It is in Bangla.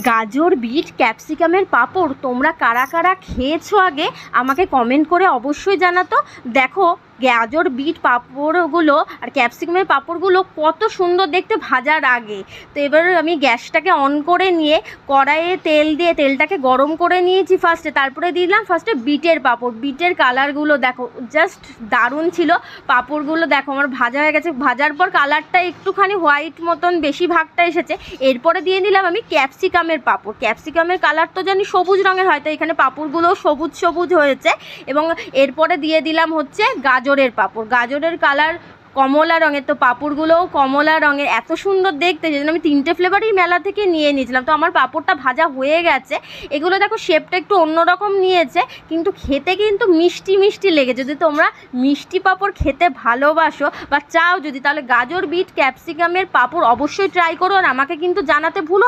গাজর, বিট, ক্যাপসিকামের পাঁপড় তোমরা কারা কারা খেয়েছো আগে আমাকে কমেন্ট করে অবশ্যই জানাতো। দেখো গাজর, বিট পাঁপড়গুলো আর ক্যাপসিকামের পাঁপড়গুলো কত সুন্দর দেখতে ভাজার আগে। তো এবার আমি গ্যাসটাকে অন করে নিয়ে কড়াইয়ে তেল দিয়ে তেলটাকে গরম করে নিয়েছি ফার্স্টে, তারপরে দিলাম ফার্স্টে বিটের পাঁপড়। বিটের কালারগুলো দেখো জাস্ট দারুণ ছিল। পাঁপড়গুলো দেখো আমার ভাজা হয়ে গেছে, ভাজার পর কালারটা একটুখানি হোয়াইট মতন বেশি ভাগটা এসেছে। এরপরে দিয়ে দিলাম আমি ক্যাপসিকামের পাঁপড়। ক্যাপসিকামের কালার তো জানি সবুজ রঙের, হয়তো এখানে পাঁপড়গুলো সবুজ সবুজ হয়েছে। এবং এরপরে দিয়ে দিলাম হচ্ছে গাজরের পাঁপড়। গাজরের কালার কমলা রঙের, তো পাঁপড়গুলোও কমলা রঙের, এত সুন্দর দেখতে যেন আমি 3টে ফ্লেভারই মেলা থেকে নিয়ে নিয়েছিলাম। তো আমার পাঁপড়টা ভাজা হয়ে গেছে। এগুলো দেখো শেপটা একটু অন্যরকম নিয়েছে, কিন্তু খেতে কিন্তু মিষ্টি মিষ্টি লেগেছে। যদি তোমরা মিষ্টি পাঁপড় খেতে ভালোবাসো বা চাও যদি, তাহলে গাজর, বিট, ক্যাপসিকামের পাঁপড় অবশ্যই ট্রাই করো আর আমাকে কিন্তু জানাতে ভুলো।